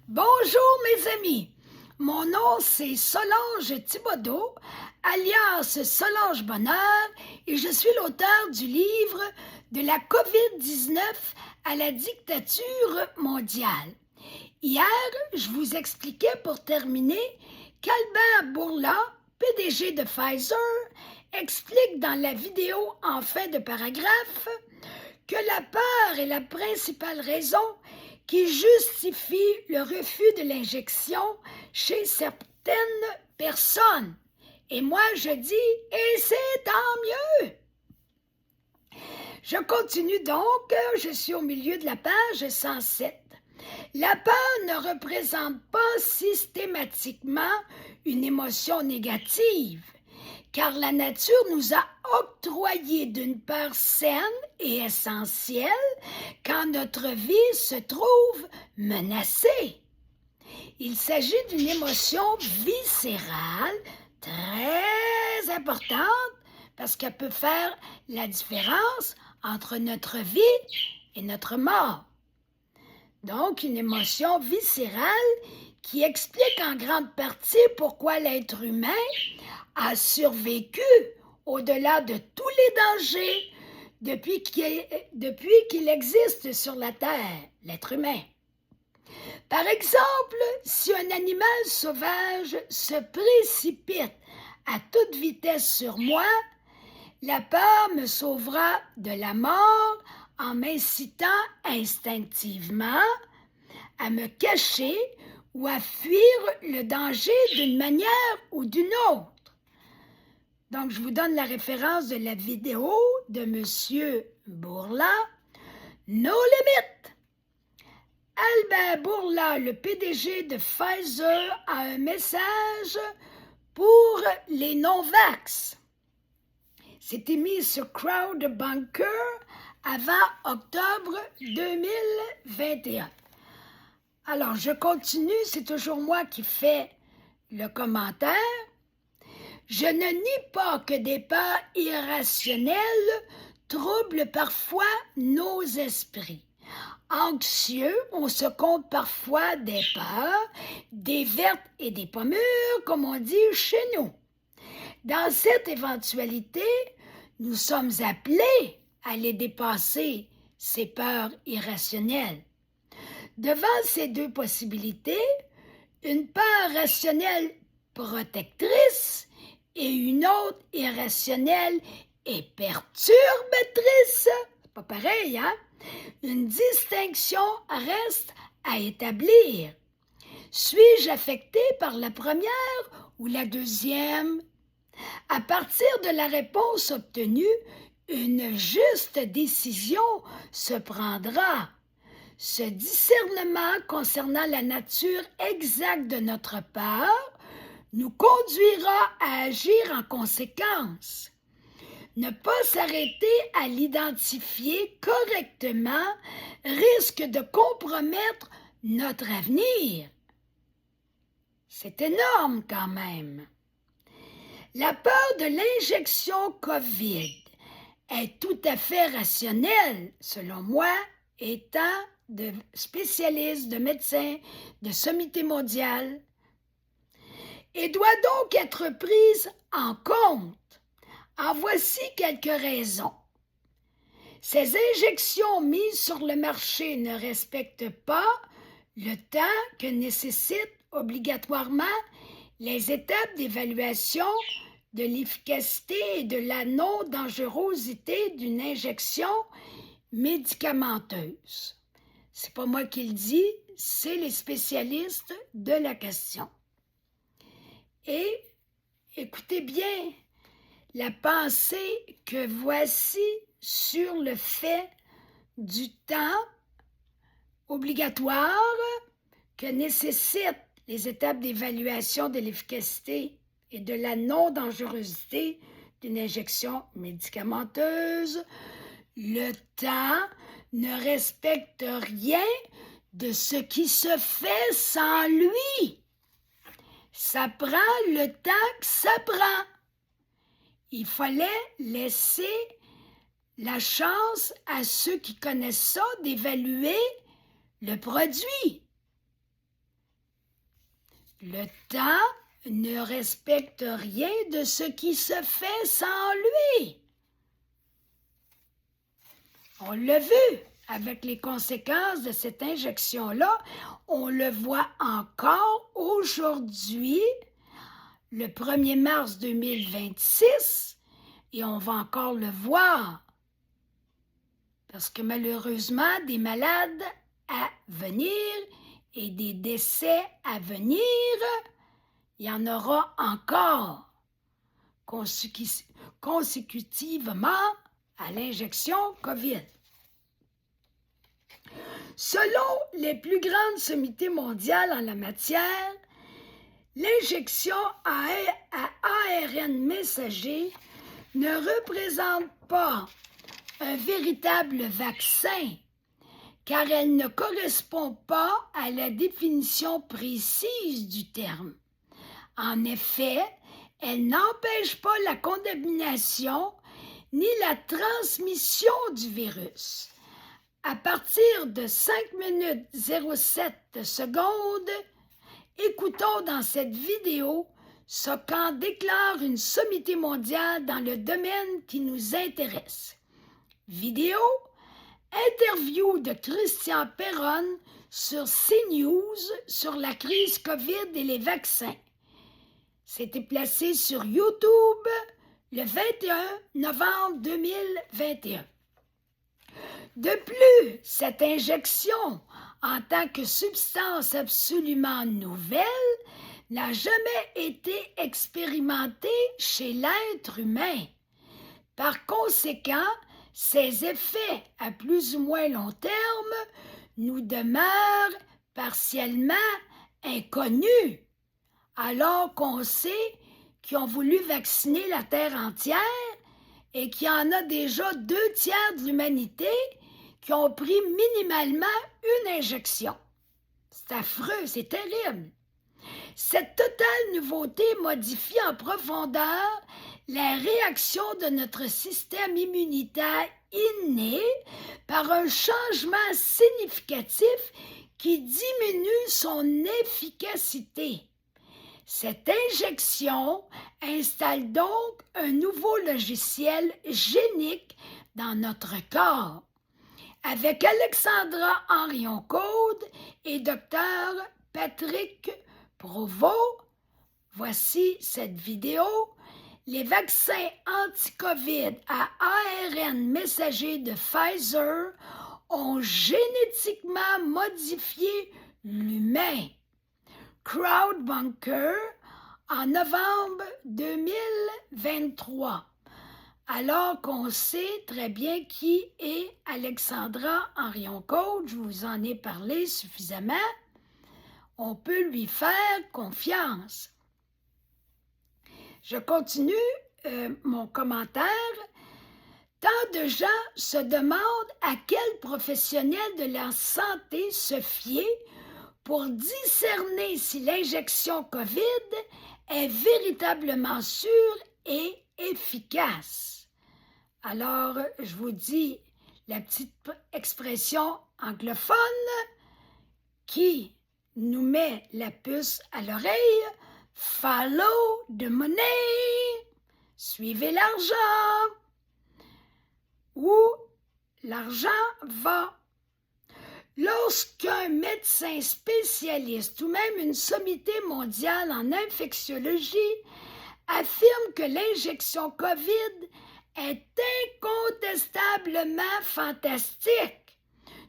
Bonjour mes amis, mon nom c'est Solange Thibodeau, alias Solange Bonheur, et je suis l'auteur du livre de la COVID-19 à la dictature mondiale. Hier, je vous expliquais pour terminer qu'Albert Bourla, PDG de Pfizer, explique dans la vidéo en fin de paragraphe que la peur est la principale raison qui justifie le refus de l'injection chez certaines personnes. Et moi, je dis, et c'est tant mieux. Je continue donc, je suis au milieu de la page 107. La peur ne représente pas systématiquement une émotion négative, car la nature nous a octroyé d'une peur saine et essentielle quand notre vie se trouve menacée. Il s'agit d'une émotion viscérale très importante parce qu'elle peut faire la différence entre notre vie et notre mort. Donc, une émotion viscérale qui explique en grande partie pourquoi l'être humain a survécu au-delà de tous les dangers depuis qu'il existe sur la Terre, l'être humain. Par exemple, si un animal sauvage se précipite à toute vitesse sur moi, la peur me sauvera de la mort en m'incitant instinctivement à me cacher ou à fuir le danger d'une manière ou d'une autre. Donc, je vous donne la référence de la vidéo de M. Bourla, No Limit. Albert Bourla, le PDG de Pfizer, a un message pour les non-vax. C'est émis sur Crowdbunker avant octobre 2021. Alors, je continue, c'est toujours moi qui fais le commentaire. Je ne nie pas que des peurs irrationnelles troublent parfois nos esprits. Anxieux, on se compte parfois des peurs, des vertes et des pas mûres, comme on dit chez nous. Dans cette éventualité, nous sommes appelés à les dépasser, ces peurs irrationnelles. Devant ces deux possibilités, une peur rationnelle protectrice et une autre irrationnelle et perturbatrice, c'est pas pareil, hein? Une distinction reste à établir. Suis-je affecté par la première ou la deuxième? À partir de la réponse obtenue, une juste décision se prendra. Ce discernement concernant la nature exacte de notre peur nous conduira à agir en conséquence. Ne pas s'arrêter à l'identifier correctement risque de compromettre notre avenir. C'est énorme quand même. La peur de l'injection COVID est tout à fait rationnelle, selon moi, étant de spécialistes, de médecins, de sommité mondiale, et doit donc être prise en compte. En voici quelques raisons. Ces injections mises sur le marché ne respectent pas le temps que nécessitent obligatoirement les étapes d'évaluation de l'efficacité et de la non-dangerosité d'une injection médicamenteuse. C'est pas moi qui le dis, c'est les spécialistes de la question. Et écoutez bien la pensée que voici sur le fait du temps obligatoire que nécessitent les étapes d'évaluation de l'efficacité et de la non-dangerosité d'une injection médicamenteuse. Le temps ne respecte rien de ce qui se fait sans lui. Ça prend le temps que ça prend. Il fallait laisser la chance à ceux qui connaissent ça d'évaluer le produit. Le temps ne respecte rien de ce qui se fait sans lui. On l'a vu avec les conséquences de cette injection-là. On le voit encore aujourd'hui, le 1er mars 2026, et on va encore le voir. Parce que malheureusement, des malades à venir et des décès à venir, il y en aura encore consécutivement à l'injection COVID. Selon les plus grandes sommités mondiales en la matière, l'injection à ARN messager ne représente pas un véritable vaccin, car elle ne correspond pas à la définition précise du terme. En effet, elle n'empêche pas la contamination ni la transmission du virus. À partir de 5 minutes 07 secondes, écoutons dans cette vidéo ce qu'en déclare une sommité mondiale dans le domaine qui nous intéresse. Vidéo, interview de Christian Perron sur CNews sur la crise COVID et les vaccins. C'était placé sur YouTube le 21 novembre 2021. De plus, cette injection, en tant que substance absolument nouvelle, n'a jamais été expérimentée chez l'être humain. Par conséquent, ses effets à plus ou moins long terme nous demeurent partiellement inconnus, alors qu'on sait qu'ils ont voulu vacciner la Terre entière et qu'il y en a déjà 2/3 de l'humanité qui ont pris minimalement une injection. C'est affreux, c'est terrible. Cette totale nouveauté modifie en profondeur la réaction de notre système immunitaire inné par un changement significatif qui diminue son efficacité. Cette injection installe donc un nouveau logiciel génique dans notre corps. Avec Alexandra Henrion-Caude et Dr Patrick Provost, voici cette vidéo. Les vaccins anti-COVID à ARN messager de Pfizer ont génétiquement modifié l'humain. Crowdbunker en novembre 2023. Alors qu'on sait très bien qui est Alexandra Henrion-Caude, je vous en ai parlé suffisamment, on peut lui faire confiance. Je continue mon commentaire. Tant de gens se demandent à quel professionnel de la santé se fier pour discerner si l'injection COVID est véritablement sûre et efficace. Alors, je vous dis la petite expression anglophone qui nous met la puce à l'oreille. Follow the money. Suivez l'argent. Où l'argent va. Lorsqu'un médecin spécialiste ou même une sommité mondiale en infectiologie affirme que l'injection COVID est incontestablement fantastique,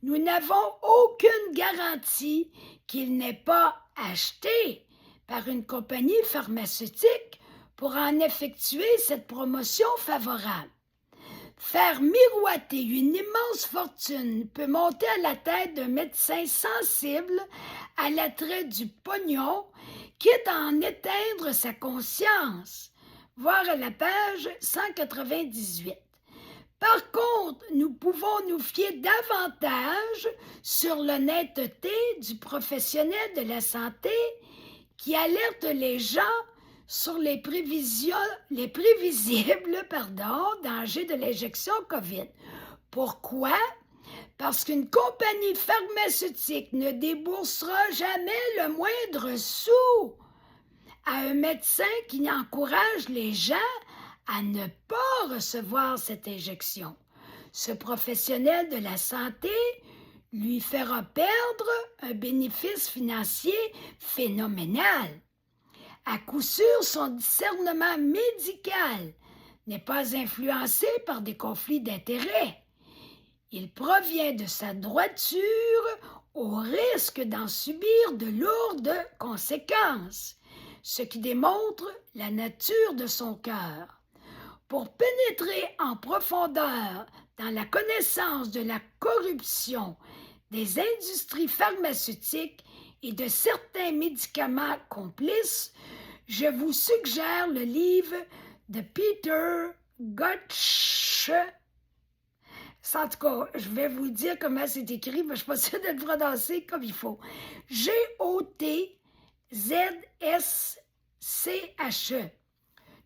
nous n'avons aucune garantie qu'il n'est pas acheté par une compagnie pharmaceutique pour en effectuer cette promotion favorable. Faire miroiter une immense fortune peut monter à la tête d'un médecin sensible à l'attrait du pognon, quitte à en éteindre sa conscience. Voir à la page 198. Par contre, nous pouvons nous fier davantage sur l'honnêteté du professionnel de la santé qui alerte les gens sur les prévisibles dangers de l'injection COVID. Pourquoi? parce qu'une compagnie pharmaceutique ne déboursera jamais le moindre sou à un médecin qui encourage les gens à ne pas recevoir cette injection. Ce professionnel de la santé lui fera perdre un bénéfice financier phénoménal. À coup sûr, son discernement médical n'est pas influencé par des conflits d'intérêts. Il provient de sa droiture au risque d'en subir de lourdes conséquences, ce qui démontre la nature de son cœur. Pour pénétrer en profondeur dans la connaissance de la corruption des industries pharmaceutiques et de certains médicaments complices, je vous suggère le livre de Peter Gotch. En tout cas, je vais vous dire comment c'est écrit, mais je ne suis pas sûre de le prononcer comme il faut. G-O-T-Z-S-C-H-E.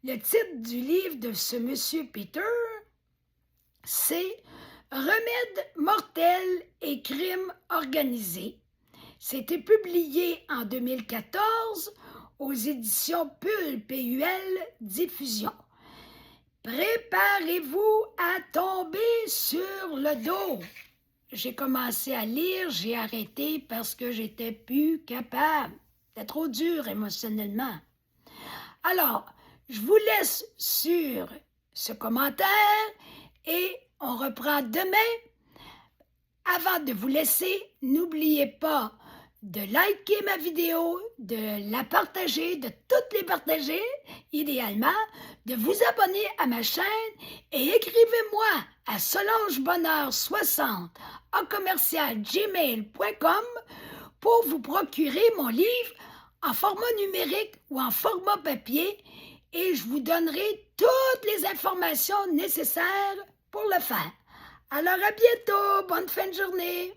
Le titre du livre de ce monsieur Peter, c'est « Remèdes mortels et crimes organisés ». C'était publié en 2014 aux éditions Pulp et UL Diffusion. Préparez-vous à tomber sur le dos. J'ai commencé à lire, j'ai arrêté parce que j'étais plus capable. C'était trop dur émotionnellement. Alors, je vous laisse sur ce commentaire et on reprend demain. Avant de vous laisser, n'oubliez pas de liker ma vidéo, de la partager, de toutes les partager, idéalement, de vous abonner à ma chaîne et écrivez-moi à solangebonnheur60@gmail.com pour vous procurer mon livre en format numérique ou en format papier et je vous donnerai toutes les informations nécessaires pour le faire. Alors à bientôt, bonne fin de journée!